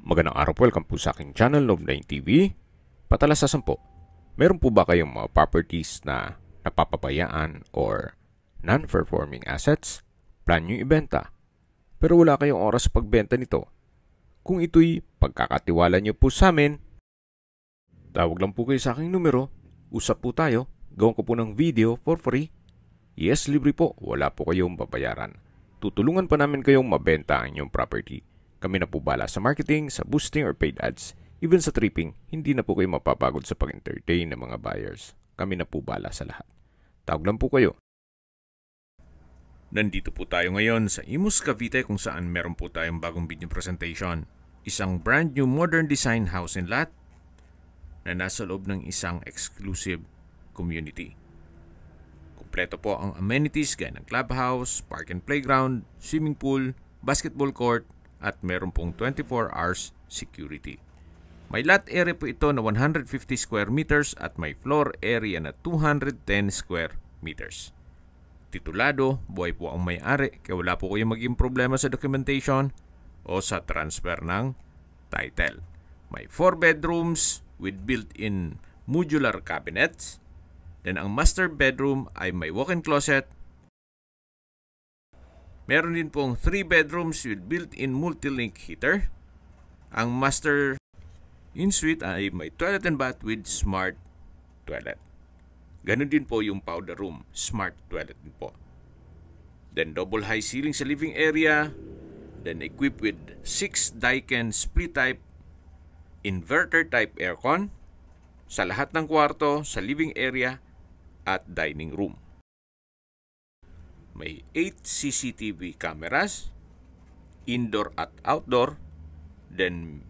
Magandang araw po, welcome po sa aking channel, Noob9 TV. Patalasasan po, meron po ba kayong mga properties na napapabayaan or non-performing assets? Plan nyo ibenta, pero wala kayong oras sa pagbenta nito. Kung ito'y pagkakatiwala nyo po sa amin, tawag lang po kayo sa aking numero, usap po tayo, gawin ko po ng video for free. Yes, libre po, wala po kayong babayaran. Tutulungan pa namin kayong mabenta ang inyong property. Kami na po bala sa marketing, sa boosting or paid ads. Even sa tripping, hindi na po kayo mapapagod sa pag-entertain ng mga buyers. Kami na po bala sa lahat. Tawag lang po kayo. Nandito po tayo ngayon sa Imus, Cavite kung saan meron po tayong bagong video presentation. Isang brand new modern design house and lot na nasa loob ng isang exclusive community. Kompleto po ang amenities gaya ng clubhouse, park and playground, swimming pool, basketball court, at meron pong 24 hours security. May lot area po ito na 150 square meters at may floor area na 210 square meters. Titulado, buhay po ang may-ari kaya wala po kayong maging problema sa documentation o sa transfer ng title. May 4 bedrooms with built-in modular cabinets. Then ang master bedroom ay may walk-in closet. Meron din pong 3 bedrooms with built-in multi-link heater. Ang master in-suite ay may toilet and bath with smart toilet. Ganon din po yung powder room, smart toilet din po. Then double high ceiling sa living area. Then equipped with 6 Daikin split type inverter type aircon sa lahat ng kwarto, sa living area at dining room. May 8 CCTV cameras, indoor at outdoor, then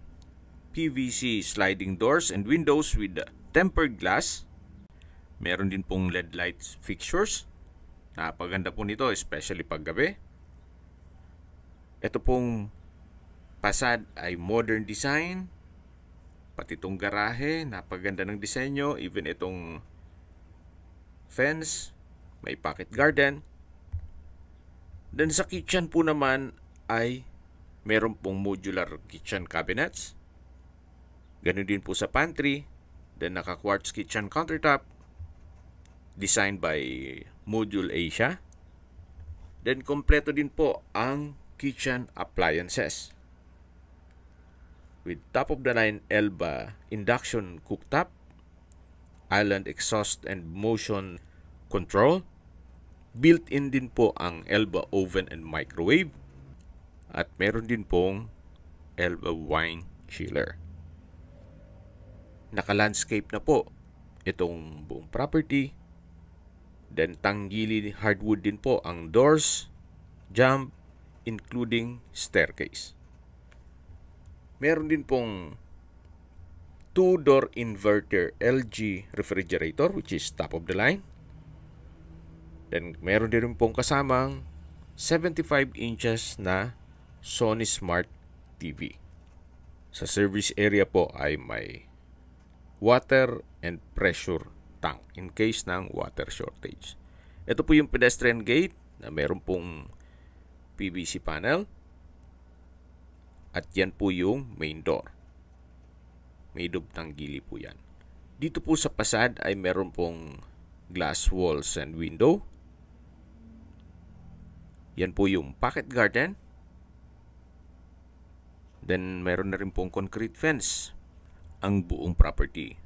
PVC sliding doors and windows with tempered glass. Meron din pong LED lights fixtures. Napaganda po nito, especially paggabi. Ito pong fasad ay modern design. Pati itong garahe, napaganda ng disenyo. Even itong fence, may pocket garden. Then sa kitchen po naman ay meron pong modular kitchen cabinets. Ganun din po sa pantry. Then naka-quartz kitchen countertop designed by Module Asia. Then kompleto din po ang kitchen appliances with top-of-the-line Elba induction cooktop, island exhaust and motion control. Built-in din po ang Elba oven and microwave. At meron din pong Elba wine chiller. Naka-landscape na po itong buong property. Then tanggili hardwood din po ang doors, jamb, including staircase. Meron din pong 2-door inverter LG refrigerator which is top of the line. Then meron din pong kasamang 75 inches na Sony Smart TV. Sa service area po ay may water and pressure tank in case ng water shortage. Ito po yung pedestrian gate na meron pong PVC panel. At yan po yung main door. Made of tanggili po yan. Dito po sa pasad ay meron pong glass walls and window. Yan po yung pocket garden. Then meron na rin pong concrete fence ang buong property.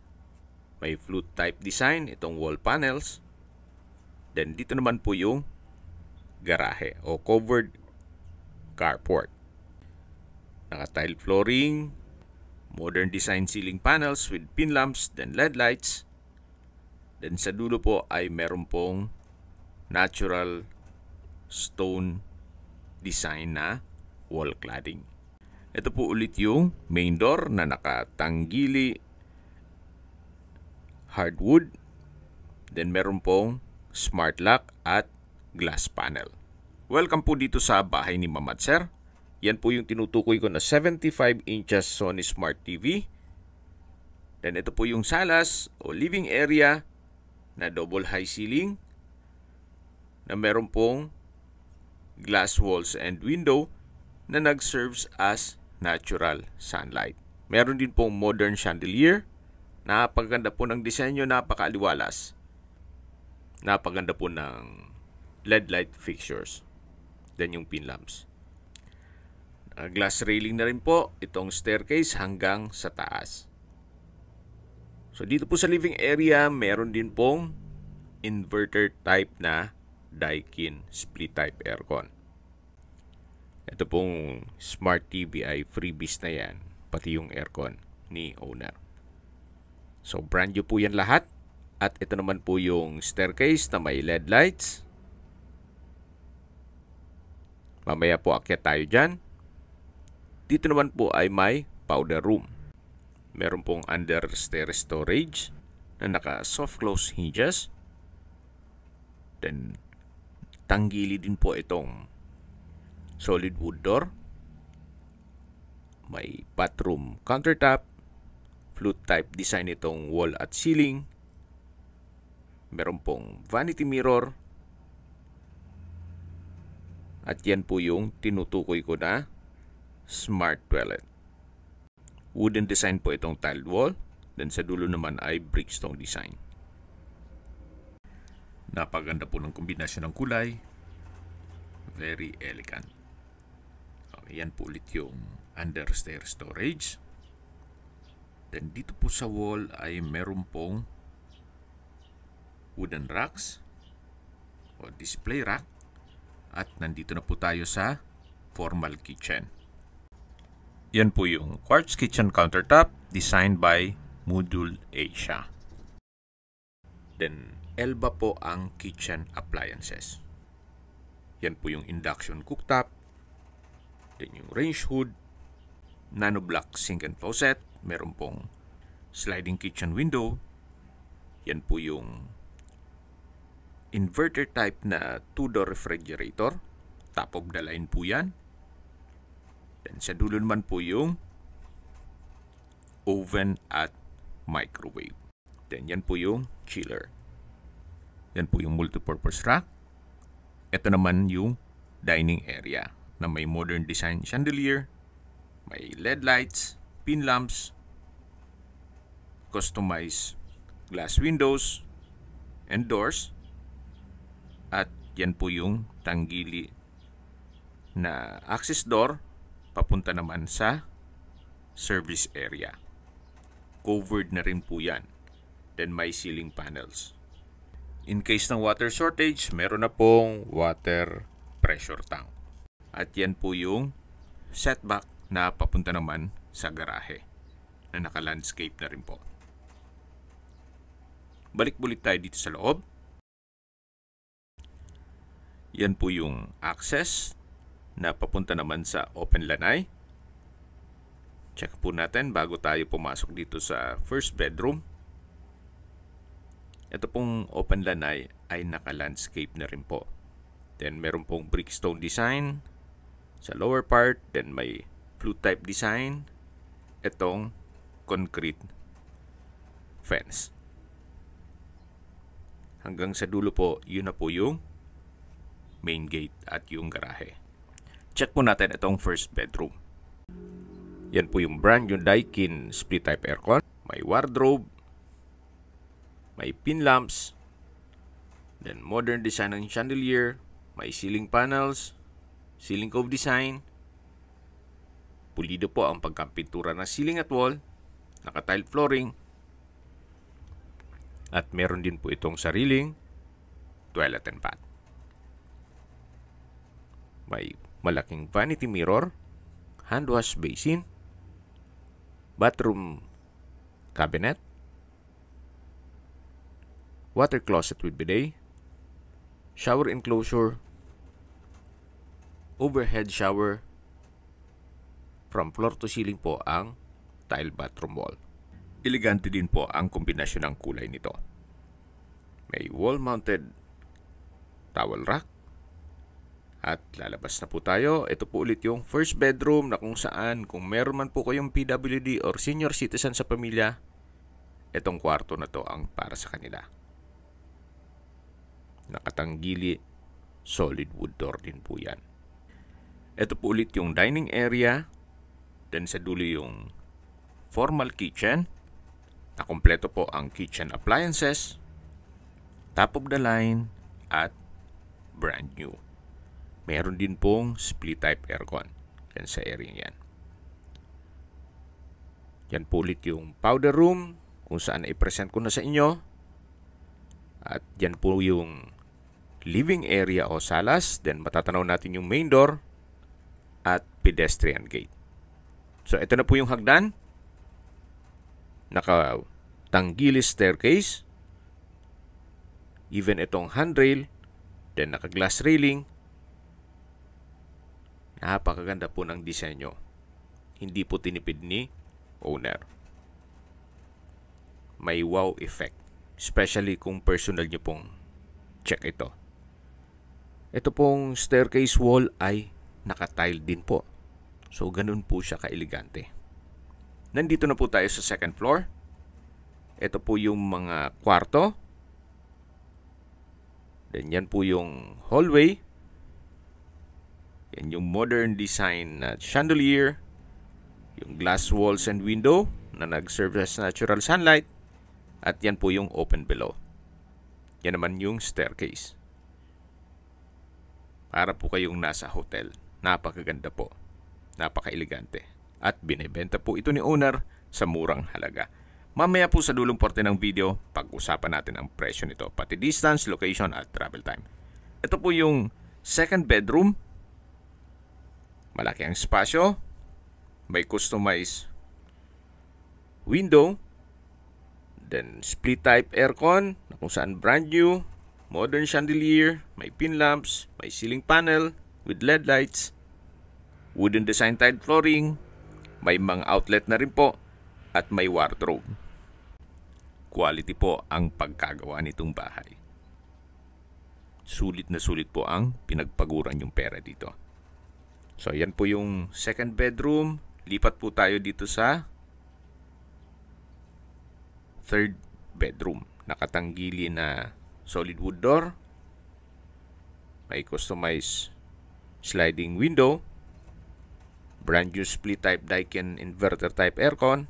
May flute type design itong wall panels. Then dito naman po yung garahe o covered carport. Naka-tile flooring, modern design ceiling panels with pin lamps, then LED lights. Then sa dulo po ay meron pong natural stone design na wall cladding. Ito po ulit yung main door na nakatanggili hardwood. Then meron pong smart lock at glass panel. Welcome po dito sa bahay ni Ma'am at Sir. Yan po yung tinutukoy ko na 75 inches Sony Smart TV. Then ito po yung salas o living area na double high ceiling na meron pong glass walls and window na nag-serves as natural sunlight. Meron din pong modern chandelier. Napaganda po ng disenyo, napakaaliwalas. Napaganda po ng LED light fixtures. Then yung pin lamps. Glass railing na rin po itong staircase hanggang sa taas. So dito po sa living area, meron din pong inverter type na Daikin split type aircon. Ito pong smart TV ay freebies na yan, pati yung aircon ni owner. So brand new po yan lahat. At ito naman po yung staircase na may LED lights. Mamaya po akyat tayo dyan. Dito naman po ay may powder room. Meron pong understair storage na naka soft close hinges. Then tanggili din po itong solid wood door. May bathroom countertop. Flute type design itong wall at ceiling. Meron pong vanity mirror. At yan po yung tinutukoy ko na smart toilet. Wooden design po itong tiled wall. Then sa dulo naman ay brickstone design. Napaganda po ng kombinasyon ng kulay. Very elegant. Okay, yan po ulit yung understair storage. Then dito po sa wall ay meron pong wooden racks o display rack. At nandito na po tayo sa formal kitchen. Yan po yung quartz kitchen countertop designed by Module Asia. Then Elba po ang kitchen appliances. Yan po yung induction cooktop. Then yung range hood, nano block sink and faucet. Meron pong sliding kitchen window. Yan po yung inverter type na 2-door refrigerator. Top of the line po yan. Then sa dulo naman po yung oven at microwave. Then yan po yung chiller. Yan po yung multipurpose rack. Ito naman yung dining area na may modern design chandelier, may LED lights, pin lamps, customized glass windows and doors. At yan po yung tanggili na access door papunta naman sa service area. Covered na rin po yan. Then may ceiling panels. In case ng water shortage, meron na pong water pressure tank. At yan po yung setback na papunta naman sa garahe na naka-landscape na rin po. Balik-bulit tayo dito sa loob. Yan po yung access na papunta naman sa open lanay. Check po natin bago tayo pumasok dito sa first bedroom. Ito pong open lanay ay naka-landscape na rin po. Then meron pong brickstone design sa lower part. Then may flute type design. Itong concrete fence. Hanggang sa dulo po, yun na po yung main gate at yung garahe. Check po natin itong first bedroom. Yan po yung brand new Daikin split type aircon. May wardrobe, may pin lamps, then modern design ng chandelier, may ceiling panels, ceiling cove design. Pulido po ang pagkampintura ng ceiling at wall, naka-tile flooring, at meron din po itong sariling toilet and bath. May malaking vanity mirror, hand wash basin, bathroom cabinet, water closet with bidet, shower enclosure, overhead shower, from floor to ceiling po ang tile bathroom wall. Elegante din po ang kombinasyon ng kulay nito. May wall-mounted towel rack. At lalabas na po tayo. Ito po ulit yung first bedroom na kung saan kung meron man po kayong PWD or senior citizen sa pamilya, itong kwarto na to ang para sa kanila. Nakatanggili, solid wood door din po yan. Ito po ulit yung dining area. Then sa dulo yung formal kitchen. Na kompleto po ang kitchen appliances, top of the line, at brand new. Meron din pong split type aircon yan sa area yan. Yan po ulit yung powder room kung saan i-present ko na sa inyo. At yan po yung living area o salas. Then matatanaw natin yung main door at pedestrian gate. So ito na po yung hagdan. Naka-tanggili staircase. Even itong handrail. Then naka-glass railing. Napakaganda po ng disenyo. Hindi po tinipid ni owner. May wow effect. Especially kung personal nyo pong check ito. Ito pong staircase wall ay naka-tile din po. So ganun po siya ka-elegante. Nandito na po tayo sa second floor. Ito po yung mga kwarto. Then yan po yung hallway. Yan yung modern design na chandelier. Yung glass walls and window na nag-serve as natural sunlight. At yan po yung open below. Yan naman yung staircase. Para po kayong nasa hotel. Napakaganda po. Napaka-elegante. At binibenta po ito ni owner sa murang halaga. Mamaya po sa dulong parte ng video, pag-usapan natin ang presyo nito, pati distance, location at travel time. Ito po yung second bedroom. Malaki ang espasyo. May customized window. Then split type aircon na kung saan brand new. Modern chandelier. May pin lamps. May ceiling panel with LED lights. Wooden design tiled flooring. May mga outlet na rin po at may wardrobe. Quality po ang pagkagawa nitong bahay. Sulit na sulit po ang pinagpaguran yung pera dito. So yan po yung second bedroom. Lipat po tayo dito sa third bedroom. Nakatanggili na solid wood door. May customized sliding window. Brand new split type Daikin inverter type aircon.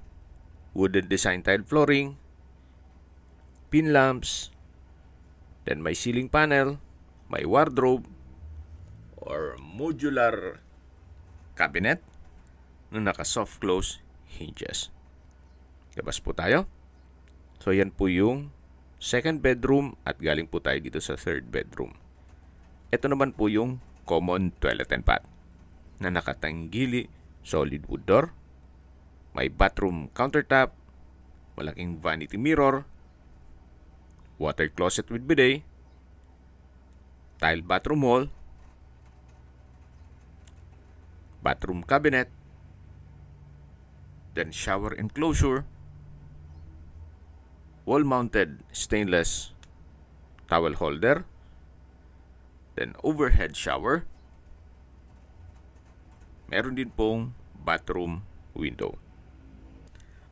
Wooden design tile flooring. Pin lamps. Then may ceiling panel. May wardrobe or modular cabinet na naka soft close hinges. Labas po tayo. So yan po yung second bedroom at galing po tayo dito sa third bedroom. Ito naman po yung common toilet and bath na nakatanggili solid wood door. May bathroom countertop, malaking vanity mirror, water closet with bidet, tile bathroom wall, bathroom cabinet, then shower enclosure, wall-mounted stainless towel holder, then overhead shower. Meron din pong bathroom window.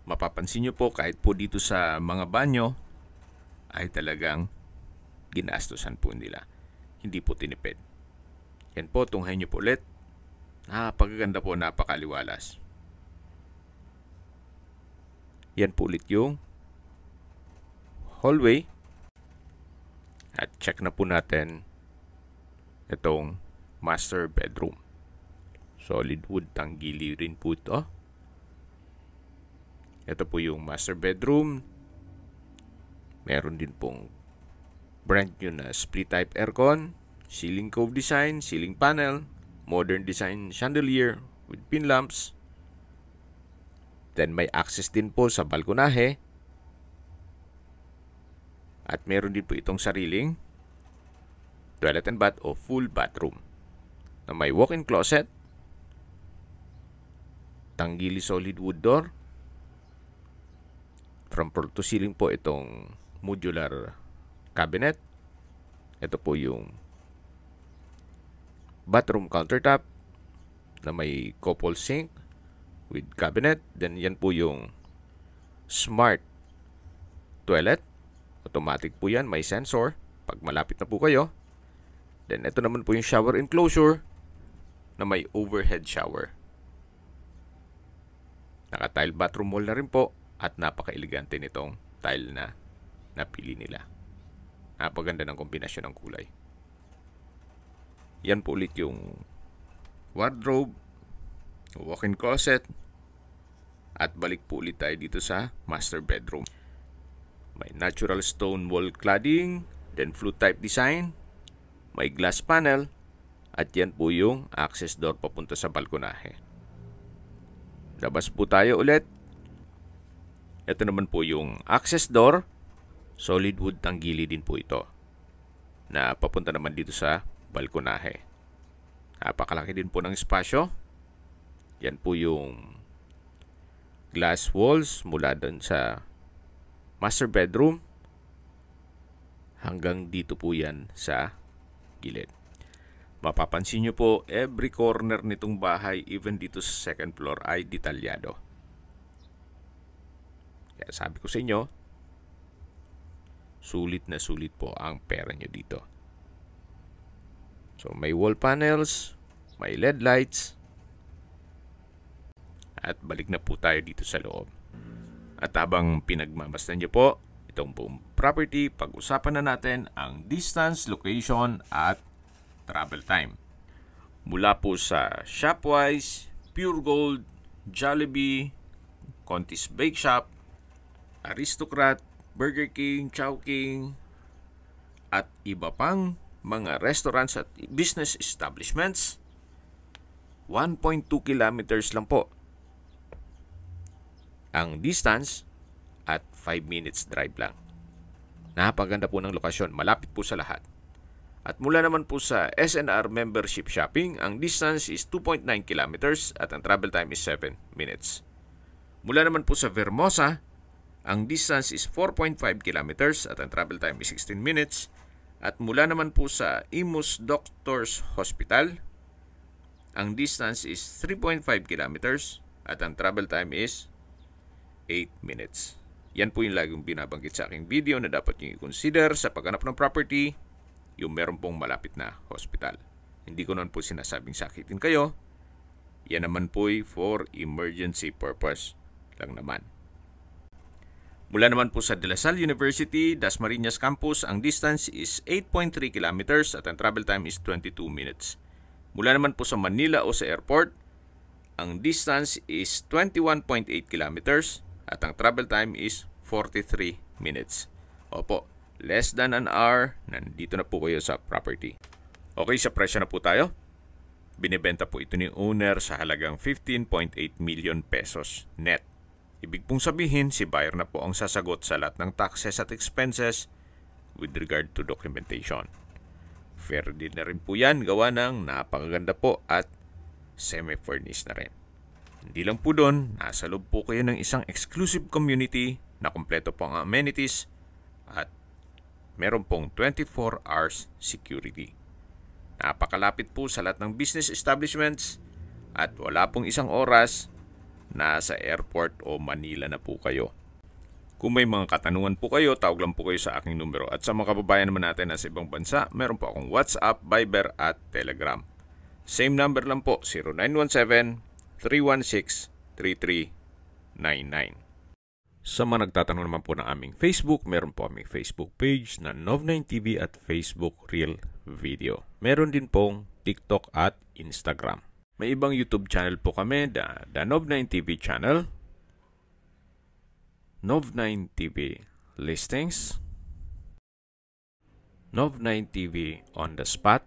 Mapapansin nyo po kahit po dito sa mga banyo ay talagang ginastusan po nila. Hindi po tinipid. Yan po, tunghayin nyo po ulit. Napakaganda po, napakaliwalas. Yan po ulit yung hallway. At check na po natin itong master bedroom. Solid wood tanggili rin po ito. Ito po yung master bedroom. Meron din pong brand new na split type aircon, ceiling cove design, ceiling panel, modern design chandelier with pin lamps. Then may access din po sa balkonahe. At meron din po itong sariling toilet and bath o full bathroom na may walk-in closet, tanggili solid wood door. From floor to ceiling po itong modular cabinet. Ito po yung bathroom countertop na may couple sink with cabinet. Then yan po yung smart toilet. Automatic po yan, may sensor pag malapit na po kayo. Then ito naman po yung shower enclosure na may overhead shower. Naka-tile bathroom wall na rin po at napaka-elegante nitong tile na napili nila. Napaganda ng kombinasyon ng kulay. Yan po ulit yung wardrobe, walk-in closet, at balik po ulit tayo dito sa master bedroom. May natural stone wall cladding, then flute type design, may glass panel, at yan po yung access door papunta sa balkonahe. Labas po tayo ulit. Ito naman po yung access door. Solid wood tanggili din po ito, na papunta naman dito sa balkonahe. Napakalaki din po ng espasyo. Yan po yung glass walls mula doon sa master bedroom hanggang dito po yan sa gilid. Mapapansin nyo po, every corner nitong bahay, even dito sa second floor, ay detalyado. Kaya sabi ko sa inyo, sulit na sulit po ang pera nyo dito. So may wall panels, may LED lights, at balik na po tayo dito sa loob. At habang pinagmamasdan nyo po itong buong property, pag-usapan na natin ang distance, location, at travel time. Mula po sa Shopwise, Pure Gold, Jollibee, Contis Bake Shop, Aristocrat, Burger King, Chowking, at iba pang mga restaurants at business establishments, 1.2 kilometers lang po ang distance at 5 minutes drive lang. Napaganda po ng lokasyon, malapit po sa lahat. At mula naman po sa SNR Membership Shopping, ang distance is 2.9 kilometers at ang travel time is 7 minutes. Mula naman po sa Vermosa, ang distance is 4.5 kilometers at ang travel time is 16 minutes. At mula naman po sa Imus Doctors Hospital, ang distance is 3.5 kilometers at ang travel time is 8 minutes. Yan po yung laging binabanggit sa aking video na dapat nyo i-consider sa paghanap ng property, yung meron pong malapit na hospital. Hindi ko naman po sinasabing sakitin kayo. Yan naman po for emergency purpose lang naman. Mula naman po sa De La Salle University, Dasmariñas Campus, ang distance is 8.3 kilometers at ang travel time is 22 minutes. Mula naman po sa Manila o sa airport, ang distance is 21.8 kilometers at ang travel time is 43 minutes. Opo, less than an hour, nandito na po kayo sa property. Okay, sa presyo na po tayo. Binibenta po ito ni owner sa halagang 15.8 million pesos net. Ibig pong sabihin, si buyer na po ang sasagot sa lahat ng taxes at expenses with regard to documentation. Fair din na rin po yan, gawa ng napakaganda po at semi-furnished na rin. Hindi lang po doon, nasa loob po kayo ng isang exclusive community na kumpleto po ang amenities at meron pong 24 hours security. Napakalapit po sa lahat ng business establishments at wala pong isang oras nasa airport o Manila na po kayo. Kung may mga katanungan po kayo, tawag lang po kayo sa aking numero. At sa mga kababayan naman natin na sa ibang bansa, meron po akong WhatsApp, Viber at Telegram. Same number lang po, 0917-316-3399. Sa mga nagtatanong naman po ng aming Facebook, meron po aming Facebook page na Nov9TV at Facebook Real Video. Meron din pong TikTok at Instagram. May ibang YouTube channel po kami, the Nov9TV channel, Nov9TV Listings, Nov9TV On The Spot,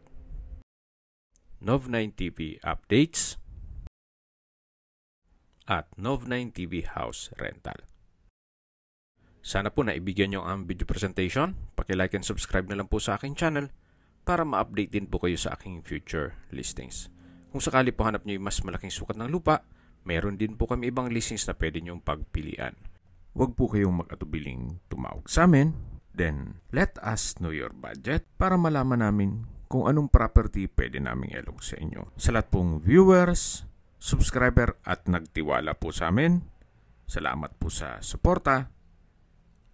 Nov9TV Updates, at Nov9TV House Rental. Sana po naibigyan nyo ang video presentation. Paki-like and subscribe na lang po sa aking channel para ma-update din po kayo sa aking future listings. Kung sakali po hanap nyo yung mas malaking sukat ng lupa, meron din po kami ibang listings na pwede nyong pagpilian. Huwag po kayong mag-atubiling tumawag sa amin. Then, let us know your budget para malaman namin kung anong property pwede naming ilog sa inyo. Sa lahat pong viewers, subscriber at nagtiwala po sa amin, salamat po sa suporta.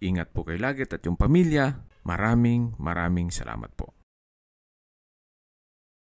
Ingat po kayo lagi at yung pamilya. Maraming salamat po.